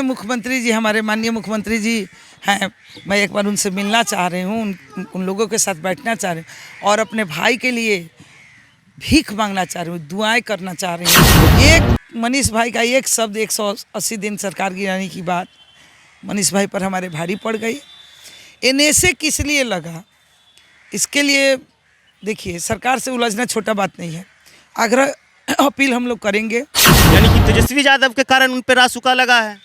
मुख्यमंत्री जी, हमारे माननीय मुख्यमंत्री जी हैं, मैं एक बार उनसे मिलना चाह रही हूँ, उन लोगों के साथ बैठना चाह रही हूँ और अपने भाई के लिए भीख मांगना चाह रही हूँ, दुआएं करना चाह रही हूँ। एक मनीष भाई का एक शब्द 180 दिन सरकार गिराने की बात मनीष भाई पर हमारे भारी पड़ गई। एनएसए किस लिए लगा, इसके लिए देखिए, सरकार से उलझना छोटा बात नहीं है। आग्रह अपील हम लोग करेंगे। यानी कि तेजस्वी यादव के कारण उन पर रासुका लगा है।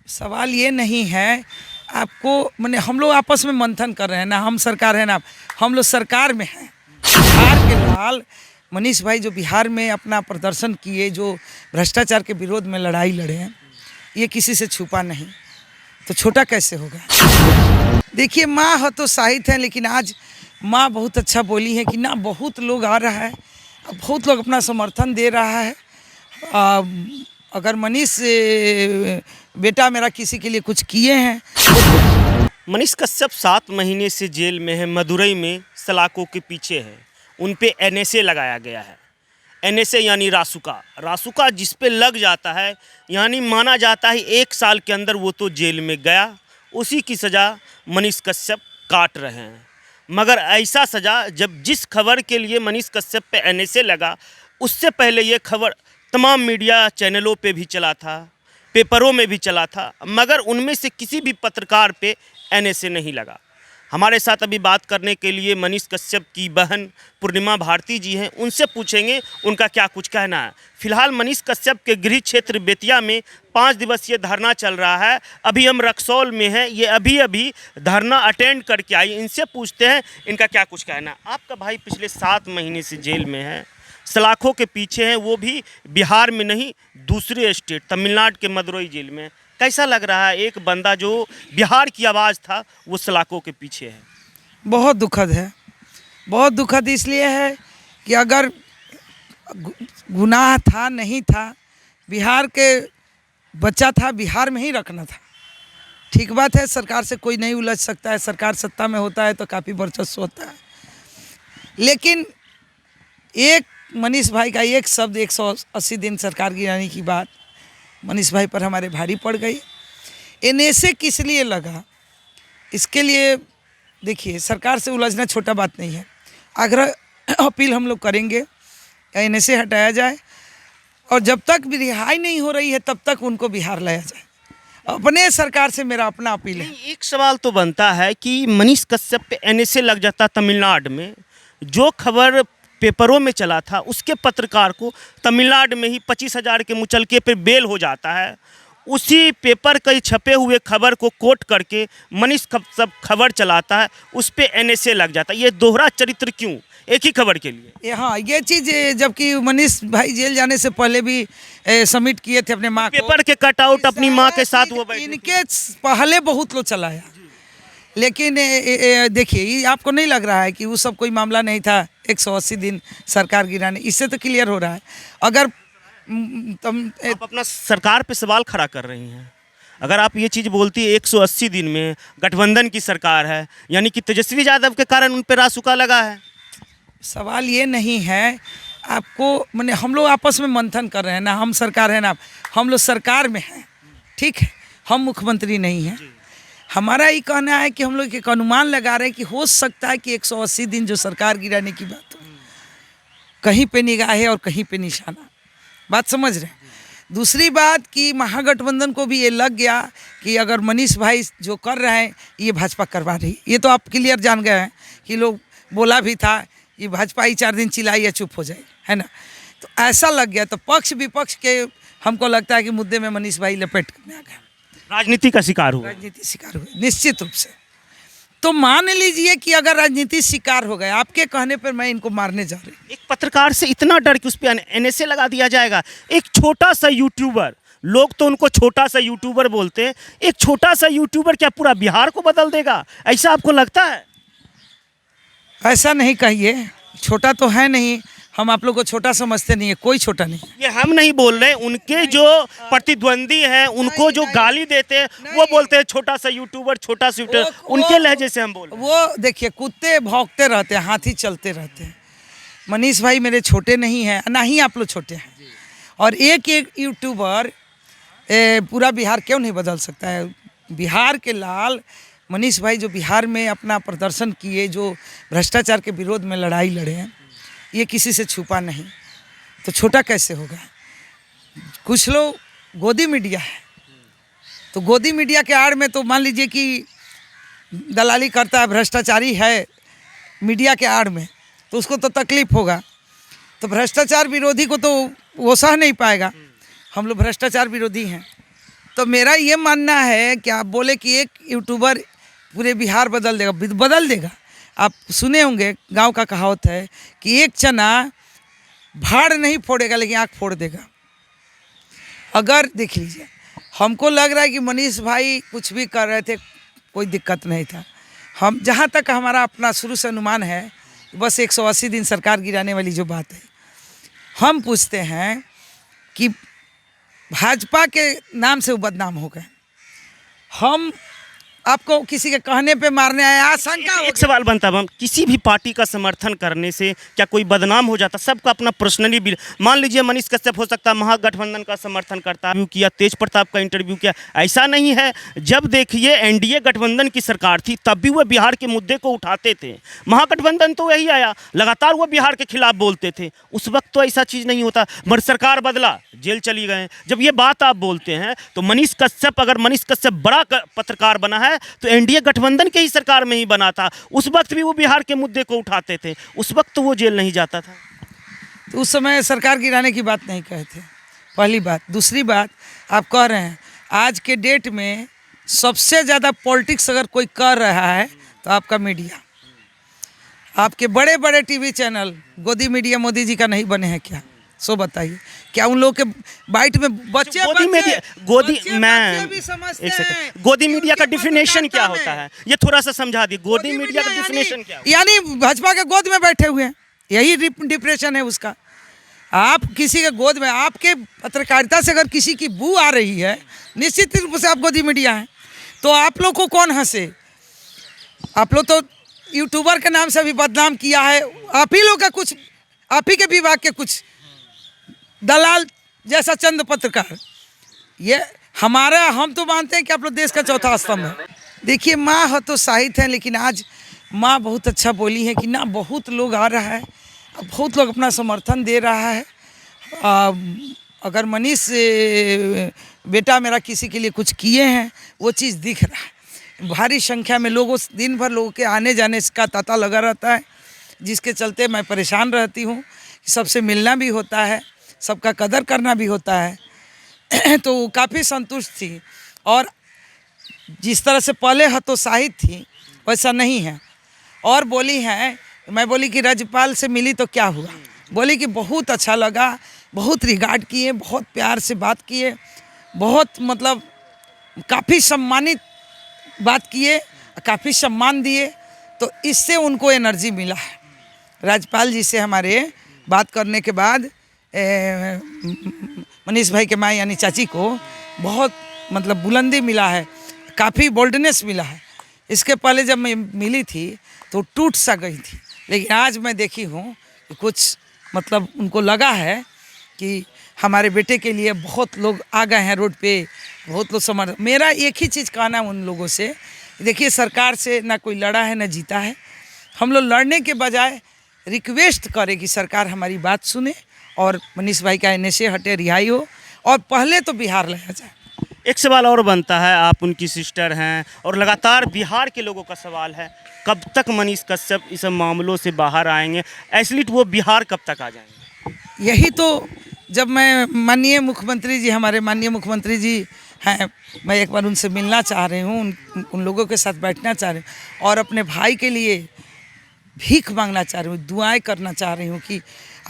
सवाल ये नहीं है, आपको मैंने हम लोग आपस में मंथन कर रहे हैं ना, हम सरकार है ना, हम लोग सरकार में हैं। बिहार के लाल मनीष भाई जो बिहार में अपना प्रदर्शन किए, जो भ्रष्टाचार के विरोध में लड़ाई लड़े हैं, ये किसी से छुपा नहीं, तो छोटा कैसे होगा। देखिए, माँ हतोत्साहित हैं, लेकिन आज माँ बहुत अच्छा बोली है कि ना, बहुत लोग आ रहा है, बहुत लोग अपना समर्थन दे रहा है। अगर मनीष बेटा मेरा किसी के लिए कुछ किए हैं। मनीष कश्यप 7 महीने से जेल में है, मदुरई में सलाखों के पीछे है। उन पे एनएसए लगाया गया है। एनएसए यानी रासुका, रासुका जिस पे लग जाता है, यानी माना जाता है 1 साल के अंदर वो तो जेल में गया। उसी की सज़ा मनीष कश्यप काट रहे हैं। मगर ऐसा सज़ा, जब जिस खबर के लिए मनीष कश्यप पे एनएसए लगा, उससे पहले ये खबर तमाम मीडिया चैनलों पे भी चला था, पेपरों में भी चला था, मगर उनमें से किसी भी पत्रकार पे एनएसए नहीं लगा। हमारे साथ अभी बात करने के लिए मनीष कश्यप की बहन पूर्णिमा भारती जी हैं, उनसे पूछेंगे उनका क्या कुछ कहना है। फिलहाल मनीष कश्यप के गृह क्षेत्र बेतिया में 5 दिवसीय धरना चल रहा है। अभी हम रक्सौल में हैं, ये अभी धरना अटेंड करके आई। इनसे पूछते हैं इनका क्या कुछ कहना है। आपका भाई पिछले 7 महीने से जेल में है, सलाखों के पीछे हैं, वो भी बिहार में नहीं, दूसरे स्टेट तमिलनाडु के मदुरई जेल में। कैसा लग रहा है, एक बंदा जो बिहार की आवाज़ था वो सलाखों के पीछे है? बहुत दुखद है, बहुत दुखद इसलिए है कि अगर गुनाह था नहीं था, बिहार के बच्चा था, बिहार में ही रखना था। ठीक बात है, सरकार से कोई नहीं उलझ सकता है, सरकार सत्ता में होता है तो काफ़ी वर्चस्व होता है, लेकिन एक मनीष भाई का एक शब्द 180 दिन सरकार गिराने की बात मनीष भाई पर हमारे भारी पड़ गई। एनएसए किस लिए लगा, इसके लिए देखिए, सरकार से उलझना छोटा बात नहीं है। आग्रह अपील हम लोग करेंगे, एनएसए हटाया जाए और जब तक भी रिहाई नहीं हो रही है तब तक उनको बिहार लाया जाए। अपने सरकार से मेरा अपना अपील है। एक सवाल तो बनता है कि मनीष कश्यप पे एनएसए लग जाता तमिलनाडु में, जो खबर पेपरों में चला था उसके पत्रकार को तमिलनाडु में ही 25,000 के मुचलके पे बेल हो जाता है। उसी पेपर के छपे हुए खबर को कोट करके मनीष कश्यप खबर चलाता है, उस पे एनएसए लग जाता है। ये दोहरा चरित्र क्यों, एक ही खबर के लिए? हाँ, ये चीज़, जबकि मनीष भाई जेल जाने से पहले भी सबमिट किए थे अपने माँ को, पेपर के कटआउट अपनी माँ के साथ वो बैठे। इनके पहले बहुत लोग चलाया, लेकिन देखिए, ये आपको नहीं लग रहा है कि वो सब कोई मामला नहीं था 180 दिन सरकार गिराने? इससे तो क्लियर हो रहा है। अगर आप अपना सरकार पे सवाल खड़ा कर रही हैं। अगर आप ये चीज़ बोलती है 180 दिन में गठबंधन की सरकार है, यानी कि तेजस्वी यादव के कारण उन पर रासुका लगा है। सवाल ये नहीं है, आपको मैंने हम लोग आपस में मंथन कर रहे हैं ना, हम सरकार है ना, हम लोग सरकार में हैं, ठीक है, हम मुख्यमंत्री नहीं हैं। हमारा ये कहना है कि हम लोग एक अनुमान लगा रहे हैं कि हो सकता है कि 180 दिन जो सरकार गिराने की बात हो, कहीं पे निगाह है और कहीं पे निशाना, बात समझ रहे हैं। दूसरी बात कि महागठबंधन को भी ये लग गया कि अगर मनीष भाई जो कर रहे हैं ये भाजपा करवा रही, ये तो आप क्लियर जान गए हैं कि लोग बोला भी था ये भाजपा ही 4 दिन चिल्लाई या चुप हो जाए, है ना। तो ऐसा लग गया, तो पक्ष विपक्ष के हमको लगता है कि मुद्दे में मनीष भाई लपेट करने आ गए, राजनीति का शिकार हुआ। राजनीति शिकार हुए निश्चित रूप से। तो मान लीजिए कि अगर राजनीति शिकार हो गए, आपके कहने पर मैं इनको मारने जा रही हूँ। एक पत्रकार से इतना डर कि उस पर एनएसए लगा दिया जाएगा। एक छोटा सा यूट्यूबर, लोग तो उनको छोटा सा यूट्यूबर बोलते हैं, एक छोटा सा यूट्यूबर क्या पूरा बिहार को बदल देगा, ऐसा आपको लगता है? ऐसा नहीं कहिए, छोटा तो है नहीं, हम आप लोग को छोटा समझते नहीं है, कोई छोटा नहीं। ये हम नहीं बोल रहे, उनके जो प्रतिद्वंदी हैं उनको जो गाली देते हैं वो बोलते हैं छोटा सा यूट्यूबर, छोटा सा यूट्यूबर, उनके लहजे से हम बोल रहे हैं। वो देखिए, कुत्ते भौंकते रहते हैं, हाथी चलते रहते हैं। मनीष भाई मेरे छोटे नहीं हैं, ना ही आप लोग छोटे हैं। और एक यूट्यूबर पूरा बिहार क्यों नहीं बदल सकता है। बिहार के लाल मनीष भाई जो बिहार में अपना प्रदर्शन किए, जो भ्रष्टाचार के विरोध में लड़ाई लड़े हैं, ये किसी से छुपा नहीं, तो छोटा कैसे होगा। कुछ लोग गोदी मीडिया है, तो गोदी मीडिया के आड़ में तो मान लीजिए कि दलाली करता है, भ्रष्टाचारी है मीडिया के आड़ में, तो उसको तो तकलीफ होगा। तो भ्रष्टाचार विरोधी को तो वो सह नहीं पाएगा। हम लोग भ्रष्टाचार विरोधी हैं। तो मेरा ये मानना है कि आप बोले कि एक यूट्यूबर पूरे बिहार बदल देगा, बदल देगा। आप सुने होंगे, गांव का कहावत है कि एक चना भाड़ नहीं फोड़ेगा लेकिन आँख फोड़ देगा। अगर देख लीजिए, हमको लग रहा है कि मनीष भाई कुछ भी कर रहे थे, कोई दिक्कत नहीं था। हम जहाँ तक हमारा अपना शुरू से अनुमान है, बस 180 दिन सरकार गिराने वाली जो बात है, हम पूछते हैं कि भाजपा के नाम से वो बदनाम हो गए। हम आपको किसी के कहने पे मारने आए, आशंका एक सवाल बनता है, किसी भी पार्टी का समर्थन करने से क्या कोई बदनाम हो जाता? सबका अपना पर्सनली भी, मान लीजिए मनीष कश्यप हो सकता है महागठबंधन का समर्थन करता है, किया तेज प्रताप का इंटरव्यू किया, ऐसा नहीं है। जब देखिए एनडीए गठबंधन की सरकार थी तब भी वो बिहार के मुद्दे को उठाते थे। महागठबंधन तो यही आया, लगातार वो बिहार के खिलाफ बोलते थे। उस वक्त तो ऐसा चीज़ नहीं होता, मगर सरकार बदला, जेल चली गए। जब ये बात आप बोलते हैं तो मनीष कश्यप, अगर मनीष कश्यप बड़ा पत्रकार बना है तो एनडीए गठबंधन के ही सरकार में ही बना था। उस वक्त भी वो बिहार के मुद्दे को उठाते थे, उस वक्त तो वो जेल नहीं जाता था। तो उस समय सरकार गिराने की बात नहीं कहे थे, पहली बात। दूसरी बात, आप कह रहे हैं आज के डेट में सबसे ज़्यादा पॉलिटिक्स अगर कोई कर रहा है तो आपका मीडिया, आपके बड़े बड़े टीवी चैनल, गोदी मीडिया मोदी जी का नहीं बने हैं क्या? सो बताइए, क्या उन लोगों के बाइट में बच्चे गोदी मीडिया, गोदी मीडिया का डिफिनेशन क्या होता है, ये थोड़ा सा समझा दिए। गोदी मीडिया का डिफिनेशन क्या? यानी भाजपा के गोद में बैठे हुए हैं, यही डिप्रेशन है उसका। आप किसी के गोद में, आपके पत्रकारिता से अगर किसी की बू आ रही है, निश्चित रूप से आप गोदी मीडिया हैं। तो आप लोग को कौन हंसे? आप लोग तो यूट्यूबर के नाम से भी बदनाम किया है। आप ही लोग का कुछ, आप ही के विभाग के कुछ दलाल जैसा चंद पत्रकार, ये हमारा, हम तो मानते हैं कि आप लोग देश का चौथा स्तंभ है। देखिए, माँ हतोत्साहित हैं, लेकिन आज माँ बहुत अच्छा बोली है कि ना बहुत लोग आ रहा है, बहुत लोग अपना समर्थन दे रहा है। अगर मनीष बेटा मेरा किसी के लिए कुछ किए हैं, वो चीज़ दिख रहा है। भारी संख्या में लोगों, दिन भर लोगों के आने जाने का तांता लगा रहता है, जिसके चलते मैं परेशान रहती हूँ। सबसे मिलना भी होता है, सबका कदर करना भी होता है। तो वो काफ़ी संतुष्ट थी, और जिस तरह से पहले हतोत्साहित थी वैसा नहीं है। और बोली हैं, मैं बोली कि राज्यपाल से मिली तो क्या हुआ, बोली कि बहुत अच्छा लगा, बहुत रिगार्ड किए, बहुत प्यार से बात किए, बहुत मतलब काफ़ी सम्मानित बात किए, काफ़ी सम्मान दिए। तो इससे उनको एनर्जी मिला है। राज्यपाल जी से हमारे बात करने के बाद मनीष भाई के माँ यानी चाची को बहुत मतलब बुलंदी मिला है, काफ़ी बोल्डनेस मिला है। इसके पहले जब मैं मिली थी तो टूट सा गई थी, लेकिन आज मैं देखी हूँ कि कुछ मतलब उनको लगा है कि हमारे बेटे के लिए बहुत लोग आ गए हैं रोड पे, बहुत लोग समर्थ। मेरा एक ही चीज़ कहना है उन लोगों से, देखिए सरकार से ना कोई लड़ा है ना जीता है। हम लोग लड़ने के बजाय रिक्वेस्ट करें कि सरकार हमारी बात सुने और मनीष भाई का एनएसए हटे, रिहाई हो, और पहले तो बिहार लाया जाए। एक सवाल और बनता है, आप उनकी सिस्टर हैं और लगातार बिहार के लोगों का सवाल है, कब तक मनीष कश्यप इस मामलों से बाहर आएंगे? एटलीस्ट वो बिहार कब तक आ जाएंगे? यही तो, जब मैं माननीय मुख्यमंत्री जी, हमारे माननीय मुख्यमंत्री जी हैं, मैं एक बार उनसे मिलना चाह रही हूँ, उन लोगों के साथ बैठना चाह रही हूँ, और अपने भाई के लिए भीख मांगना चाह रही हूँ, दुआएं करना चाह रही हूँ कि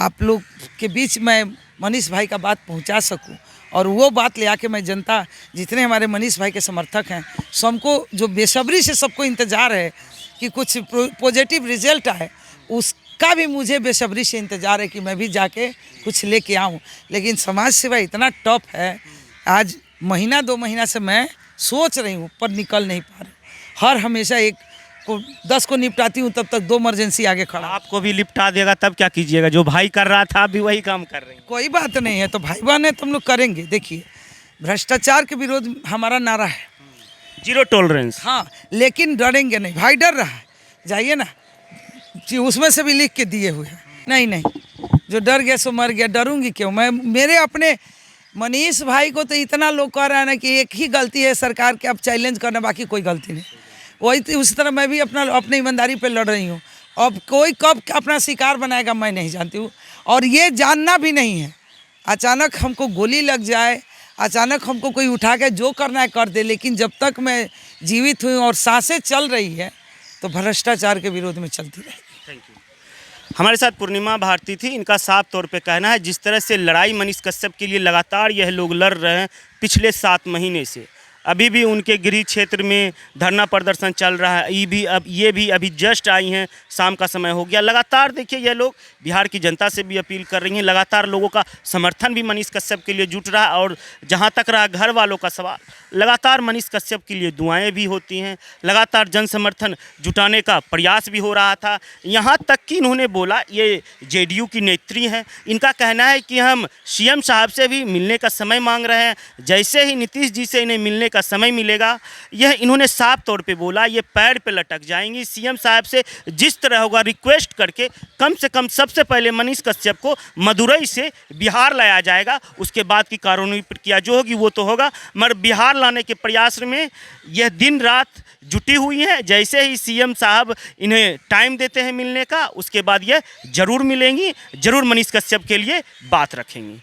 आप लोग के बीच मैं मनीष भाई का बात पहुँचा सकूँ, और वो बात ले आके मैं जनता, जितने हमारे मनीष भाई के समर्थक हैं, सबको जो बेसब्री से सबको इंतज़ार है कि कुछ पॉजिटिव रिजल्ट आए, उसका भी मुझे बेसब्री से इंतज़ार है कि मैं भी जाके कुछ लेके आऊँ। लेकिन समाज सेवा इतना टफ है, आज महीना 2 महीना से मैं सोच रही हूँ पर निकल नहीं पा रही। हर हमेशा एक को 10 को निपटाती हूँ, तब तक 2 इमरजेंसी आगे खड़ा। आपको भी निपटा देगा तब क्या कीजिएगा? जो भाई कर रहा था आप भी वही काम कर रहे हैं। कोई बात नहीं है, तो भाई बहन है तो हम लोग करेंगे। देखिए, भ्रष्टाचार के विरोध हमारा नारा है। Zero tolerance. हाँ, लेकिन डरेंगे नहीं भाई, डर रहा है, जाइए ना जी, उसमें से भी लिख के दिए हुए हैं। नहीं नहीं, जो डर गया सो मर गया, डरूंगी क्यों मैं? मेरे अपने मनीष भाई को तो इतना लोग कह रहे हैं ना कि एक ही गलती है सरकार के, अब चैलेंज करना, बाकी कोई गलती नहीं। वही उसी तरह मैं भी अपनी ईमानदारी पे लड़ रही हूँ। अब कोई कब अपना शिकार बनाएगा मैं नहीं जानती हूँ, और ये जानना भी नहीं है। अचानक हमको गोली लग जाए, अचानक हमको कोई उठा के जो करना है कर दे, लेकिन जब तक मैं जीवित हुई और सांसें चल रही है तो भ्रष्टाचार के विरोध में चलती रहेगी। Thank you. हमारे साथ पूर्णिमा भारती थी। इनका साफ तौर पे कहना है जिस तरह से लड़ाई मनीष कश्यप के लिए लगातार यह लोग लड़ रहे हैं पिछले 7 महीने से, अभी भी उनके गृह क्षेत्र में धरना प्रदर्शन चल रहा है। ये भी अभी जस्ट आई हैं, शाम का समय हो गया। लगातार देखिए यह लोग बिहार की जनता से भी अपील कर रही हैं। लगातार लोगों का समर्थन भी मनीष कश्यप के लिए जुट रहा है, और जहां तक रहा घर वालों का सवाल, लगातार मनीष कश्यप के लिए दुआएं भी होती हैं, लगातार जन समर्थन जुटाने का प्रयास भी हो रहा था। यहाँ तक कि इन्होंने बोला, ये जेडीयू की नेत्री हैं, इनका कहना है कि हम सीएम साहब से भी मिलने का समय मांग रहे हैं, जैसे ही नीतीश जी से इन्हें मिलने का समय मिलेगा, यह इन्होंने साफ तौर पे बोला, ये पैर पे लटक जाएंगी। सीएम साहब से जिस तरह होगा रिक्वेस्ट करके कम से कम सबसे पहले मनीष कश्यप को मदुरई से बिहार लाया जाएगा, उसके बाद की कानूनी प्रक्रिया जो होगी वो तो होगा, मगर बिहार लाने के प्रयास में यह दिन रात जुटी हुई हैं। जैसे ही सीएम साहब इन्हें टाइम देते हैं मिलने का, उसके बाद यह जरूर मिलेंगी, जरूर मनीष कश्यप के लिए बात रखेंगी।